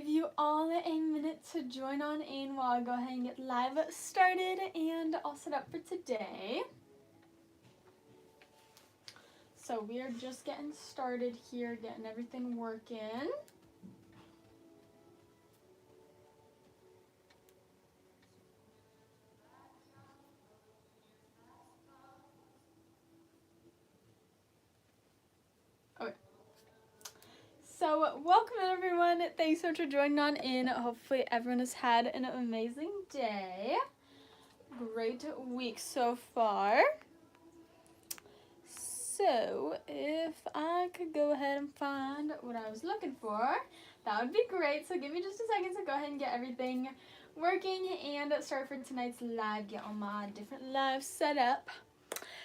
give you all a minute to join on in while I go ahead and get live started and all set up for today. So we are just getting started here, getting everything working. Okay. So welcome everyone. Thanks so much for joining on in. Hopefully everyone has had an amazing day. Great week so far. So if I could go ahead and find what I was looking for, that would be great. So give me just a second to go ahead and get everything working and start for tonight's live, get all my different lives set up.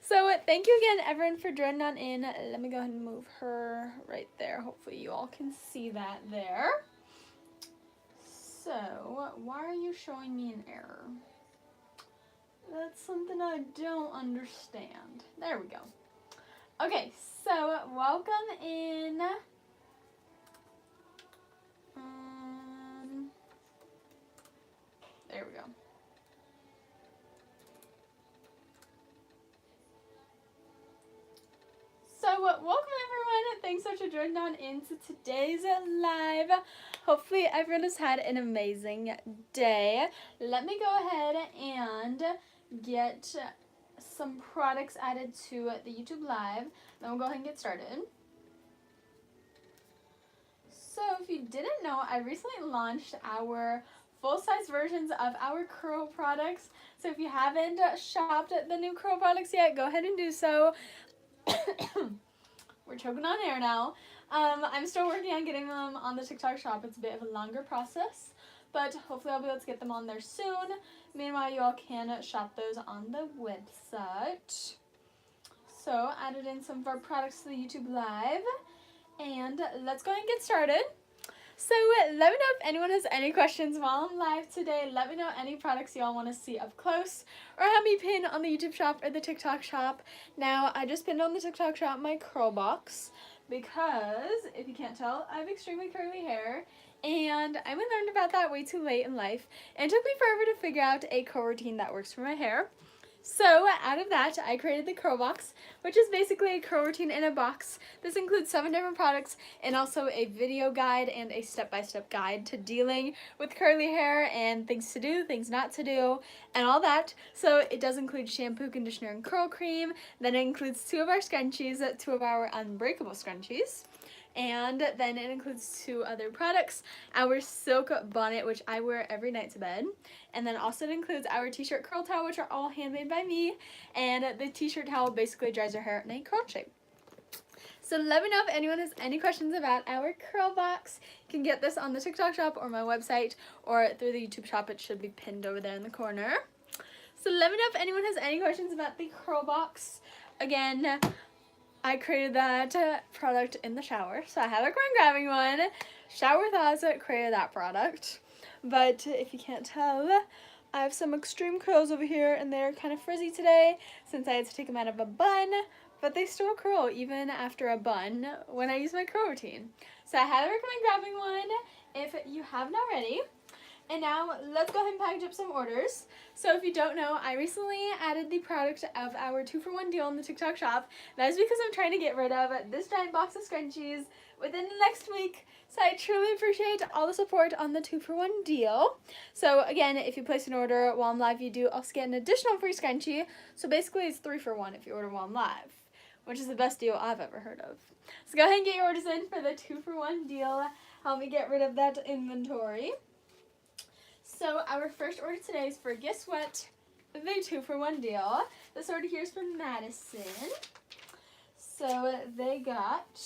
So thank you again everyone for joining on in. Let me go ahead and move her right there. Hopefully you all can see that there. So why are you showing me an error? That's something I don't understand. There we go. Okay, so welcome in. There we go. So welcome everyone. Thanks so much for joining on into today's live. Hopefully everyone has had an amazing day. Let me go ahead and get some products added to the YouTube live. Then we'll go ahead and get started. So if you didn't know, I recently launched our full-size versions of our curl products. So if you haven't shopped the new curl products yet, go ahead and do so. We're choking on air now. I'm still working on getting them on the TikTok shop. It's a bit of a longer process, but hopefully I'll be able to get them on there soon. Meanwhile, you all can shop those on the website. So added in some of our products to the YouTube live, and let's go ahead and get started. So let me know if anyone has any questions while I'm live today. Let me know any products you all want to see up close or have me pin on the YouTube shop or the TikTok shop. Now, I just pinned on the TikTok shop my curl box because, if you can't tell, I have extremely curly hair. And I only learned about that way too late in life. And it took me forever to figure out a curl routine that works for my hair. So out of that, I created the curl box, which is basically a curl routine in a box. This includes 7 different products and also a video guide and a step-by-step guide to dealing with curly hair and things to do, things not to do, and all that. So it does include shampoo, conditioner, and curl cream. Then it includes 2 of our scrunchies, 2 of our unbreakable scrunchies. And then it includes 2 other products, our silk bonnet, which I wear every night to bed, and then also it includes our t-shirt curl towel, which are all handmade by me, and the t-shirt towel basically dries your hair in a curl shape. So let me know if anyone has any questions about our curl box. You can get this on the TikTok shop or my website or through the YouTube shop. It should be pinned over there in the corner. So let me know if anyone has any questions about the curl box. Again, I created that product in the shower, so I have a coin grabbing one. Shower thoughts created that product. But if you can't tell, I have some extreme curls over here, and they're kind of frizzy today since I had to take them out of a bun, but they still curl even after a bun when I use my curl routine. So I highly recommend grabbing one if you haven't already. And now let's go ahead and package up some orders. So if you don't know, I recently added the product of our 2-for-1 deal in the TikTok shop. That is because I'm trying to get rid of this giant box of scrunchies within the next week. So I truly appreciate all the support on the 2-for-1 deal. So again, if you place an order while I'm live, you do also get an additional free scrunchie. So basically it's 3-for-1 if you order while I'm live, which is the best deal I've ever heard of. So go ahead and get your orders in for the 2-for-1 deal. Help me get rid of that inventory. So our first order today is for, guess what, the 2-for-1 deal. This order here is from Madison. So they got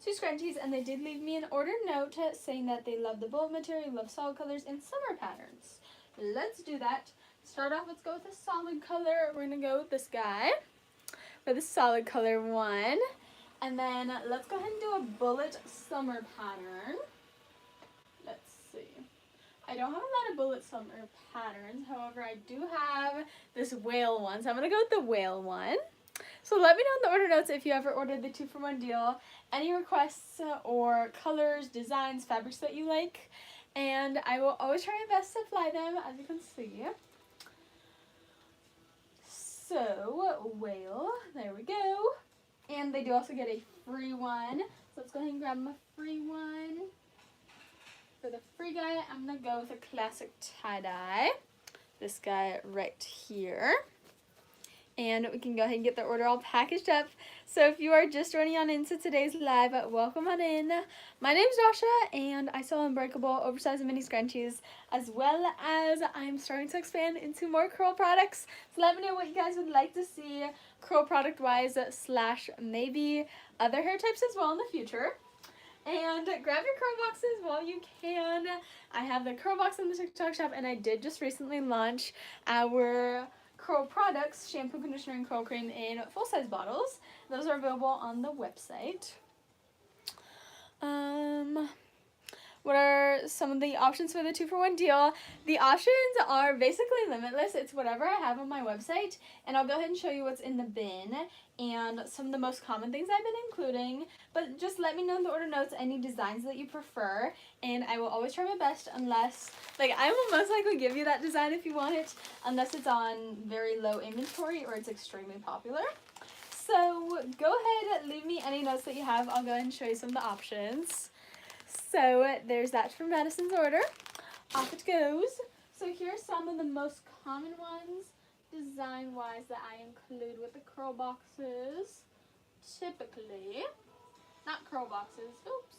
2 scrunchies, and they did leave me an order note saying that they love the bullet material, love solid colors, and summer patterns. Let's do that. Start off, let's go with a solid color. We're going to go with this guy for the solid color one. And then let's go ahead and do a bullet summer pattern. Let's see. I don't have a lot of bullet summer patterns, however, I do have this whale one, so I'm going to go with the whale one. So let me know in the order notes if you ever ordered the 2-for-1 deal, any requests or colors, designs, fabrics that you like, and I will always try my best to fly them, as you can see. So, whale, there we go. And they do also get a free one. So let's go ahead and grab them a free one. For the free guy, I'm going to go with a classic tie-dye. This guy right here. And we can go ahead and get the order all packaged up. So if you are just joining on into today's live, welcome on in. My name is Joshua, and I sell unbreakable, oversized mini scrunchies, as well as I'm starting to expand into more curl products. So let me know what you guys would like to see curl product-wise, slash maybe other hair types as well in the future. And grab your curl boxes while you can. I have the curl box in the TikTok shop, and I did just recently launch our curl products, shampoo, conditioner, and curl cream in full-size bottles. Those are available on the website. What are some of the options for the 2-for-1 deal? The options are basically limitless. It's whatever I have on my website, and I'll go ahead and show you what's in the bin and some of the most common things I've been including. But just let me know in the order notes any designs that you prefer, and I will always try my best, unless, like, I will most likely give you that design if you want it, unless it's on very low inventory or it's extremely popular. So go ahead, leave me any notes that you have. I'll go ahead and show you some of the options. So there's that for Madison's order. Off it goes. So here's some of the most common ones, design-wise, that I include with the curl boxes. Typically, not curl boxes, oops,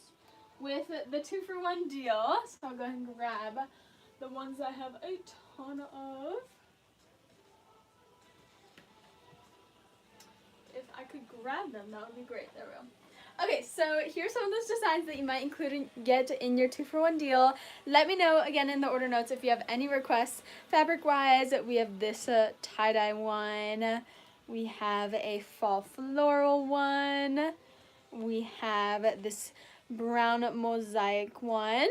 with the 2-for-1 deal. So I'll go ahead and grab the ones I have a ton of. If I could grab them, that would be great. There we go. Okay, so here's some of those designs that you might get in your 2-for-1 deal. Let me know, again, in the order notes if you have any requests. Fabric-wise, we have this tie-dye one. We have a fall floral one. We have this brown mosaic one.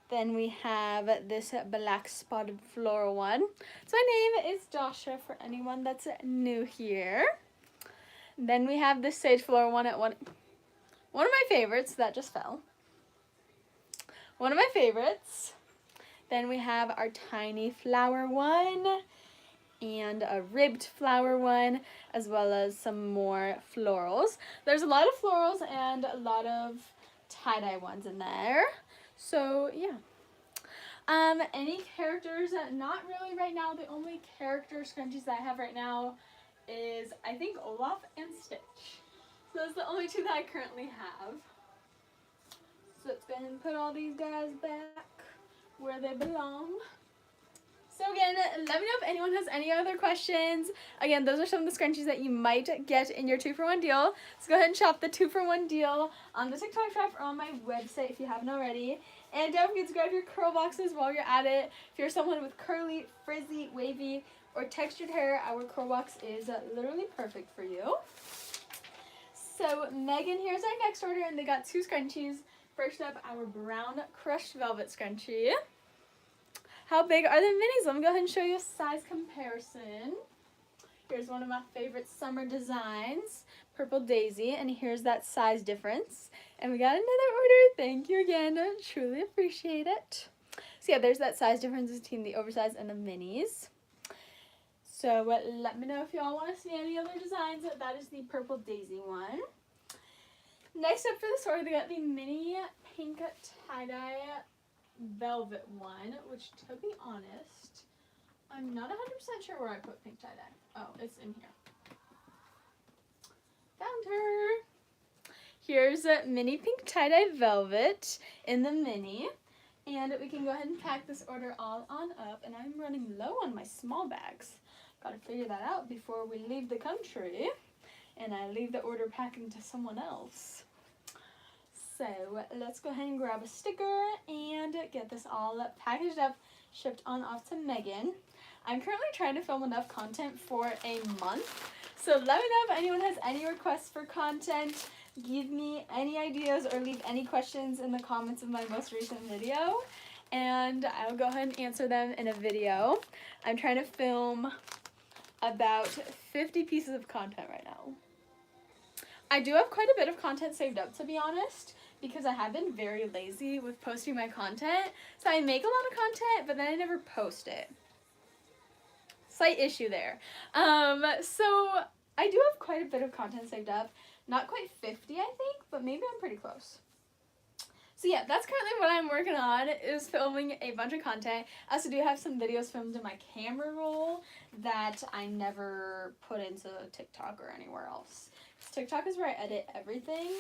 Then we have this black spotted floral one. So my name is Joshua for anyone that's new here. Then we have this sage floral one at one of my favorites that just fell. One of my favorites. Then we have our tiny flower one and a ribbed flower one, as well as some more florals. There's a lot of florals and a lot of tie-dye ones in there. So yeah. Any characters? Not really right now. The only character scrunchies that I have right now is, I think, Olaf and Stitch. So those are the only two that I currently have. So let's go ahead and put all these guys back where they belong. So again, let me know if anyone has any other questions. Again, those are some of the scrunchies that you might get in your 2-for-1 deal. So go ahead and shop the 2-for-1 deal on the TikTok shop or on my website if you haven't already. And don't forget to grab your curl boxes while you're at it. If you're someone with curly, frizzy, wavy, or textured hair, our curl box is literally perfect for you. So Megan, here's our next order, and they got 2 scrunchies. First up, our brown crushed velvet scrunchie. How big are the minis? Let me go ahead and show you a size comparison. Here's one of my favorite summer designs, Purple Daisy, and here's that size difference. And we got another order. Thank you again. I truly appreciate it. So yeah, there's that size difference between the oversized and the minis. So let me know if y'all want to see any other designs. That is the Purple Daisy one. Next up for this order, they got the mini pink tie-dye velvet one, which, to be honest, I'm not 100% sure where I put pink tie-dye. Oh, it's in here. Found her. Here's a mini pink tie-dye velvet in the mini. And we can go ahead and pack this order all on up. And I'm running low on my small bags. Gotta figure that out before we leave the country and I leave the order packing to someone else. So let's go ahead and grab a sticker and get this all packaged up, shipped on off to Megan. I'm currently trying to film enough content for a month, so let me know if anyone has any requests for content. Give me any ideas or leave any questions in the comments of my most recent video, and I'll go ahead and answer them in a video. I'm trying to film about 50 pieces of content right now. I do have quite a bit of content saved up, to be honest, because I have been very lazy with posting my content. So I make a lot of content, but then I never post it. Slight issue there. So I do have quite a bit of content saved up. Not quite 50, I think, but maybe I'm pretty close. So yeah, that's currently what I'm working on, is filming a bunch of content. I also do have some videos filmed in my camera roll that I never put into TikTok or anywhere else. TikTok is where I edit everything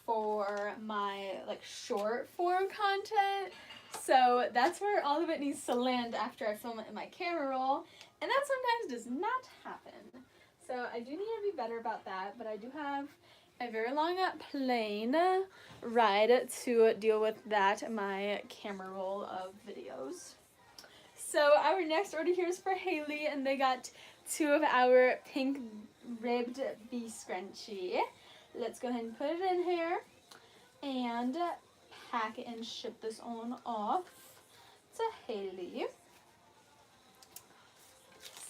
for my like short form content. So that's where all of it needs to land after I film it in my camera roll. And that sometimes does not happen. So I do need to be better about that, but I do have a very long plane ride to deal with that in my camera roll of videos. So our next order here is for Haley, and they got 2 of our pink ribbed bee scrunchie. Let's go ahead and put it in here and pack it and ship this on off to Haley.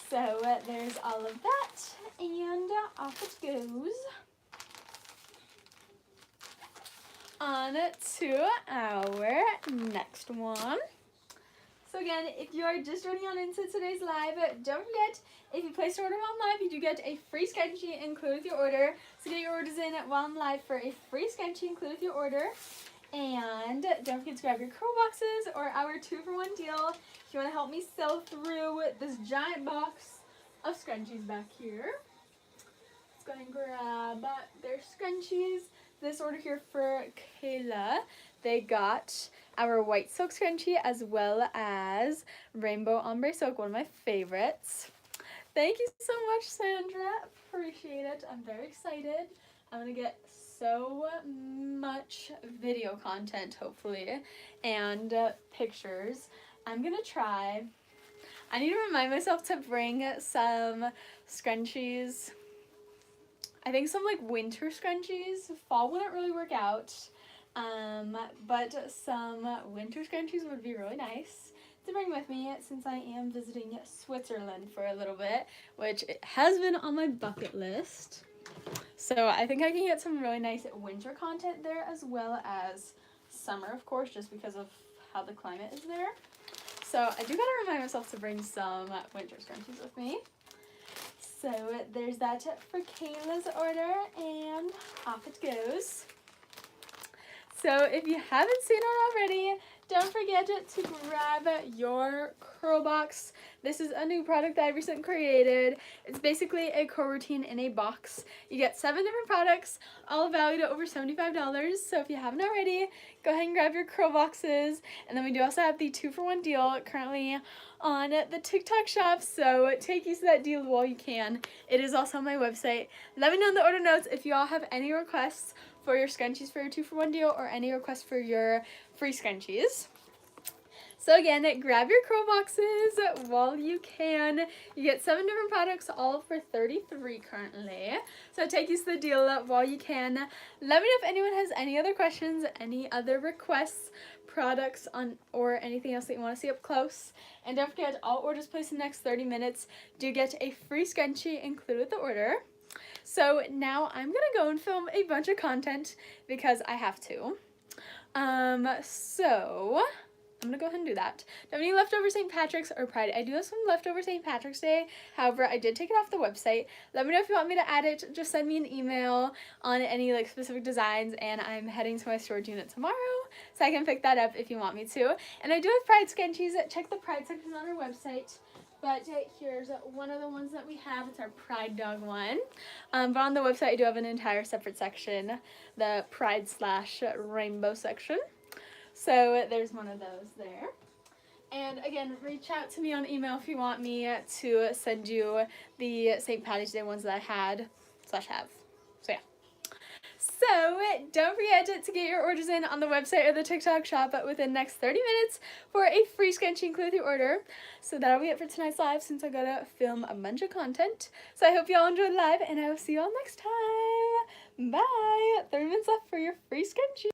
So there's all of that, and off it goes. On to our next one. So again, if you are just joining on into today's live, don't forget, if you place an order while I'm live, you do get a free scrunchie included with your order. So get your orders in while I'm live for a free scrunchie included with your order. And don't forget to grab your curl boxes or our 2-for-1 deal if you want to help me sell through this giant box of scrunchies back here. Let's go ahead and grab their scrunchies. This order here for Kayla, they got our white silk scrunchie as well as rainbow ombre silk, one of my favorites. Thank you so much, Sandra. Appreciate it. I'm very excited. I'm gonna get so much video content, hopefully, and pictures. I'm gonna try. I need to remind myself to bring some scrunchies. I think some like winter scrunchies. Fall wouldn't really work out, but some winter scrunchies would be really nice to bring with me since I am visiting Switzerland for a little bit, which it has been on my bucket list. So I think I can get some really nice winter content there as well as summer, of course, just because of how the climate is there. So I do gotta remind myself to bring some winter scrunchies with me. So there's that for Kayla's order, and off it goes. So if you haven't seen it already, don't forget to grab your curl box. This is a new product that I recently created. It's basically a curl routine in a box. You get 7 different products, all valued at over $75. So if you haven't already, go ahead and grab your curl boxes. And then we do also have the 2-for-1 deal currently on the TikTok shop. So take use of that deal while you can. It is also on my website. Let me know in the order notes if you all have any requests for your scrunchies for your 2-for-1 deal or any requests for your free scrunchies. So again, grab your curl boxes while you can. You get 7 different products, all for $33 currently. So take use of the deal while you can. Let me know if anyone has any other questions, any other requests, products on or anything else that you want to see up close. And don't forget, all orders placed in the next 30 minutes do get a free scrunchie included with the order. So now I'm gonna go and film a bunch of content because I have to. So I'm gonna go ahead and do that. Don't have any leftover St. Patrick's or Pride. I do have some leftover St. Patrick's Day. However, I did take it off the website. Let me know if you want me to add it. Just send me an email on any like specific designs, and I'm heading to my storage unit tomorrow, so I can pick that up if you want me to. And I do have Pride scrunchies. Check the Pride section on our website. But here's one of the ones that we have. It's our Pride Dog one. But on the website, I do have an entire separate section, the Pride/Rainbow section. So there's one of those there. And again, reach out to me on email if you want me to send you the St. Patty's Day ones that I had/have. So yeah. So don't forget to get your orders in on the website or the TikTok shop within the next 30 minutes for a free scrunchie included with your order. So that'll be it for tonight's live since I gotta film a bunch of content. So I hope you all enjoyed the live, and I will see you all next time. Bye! 30 minutes left for your free scrunchie.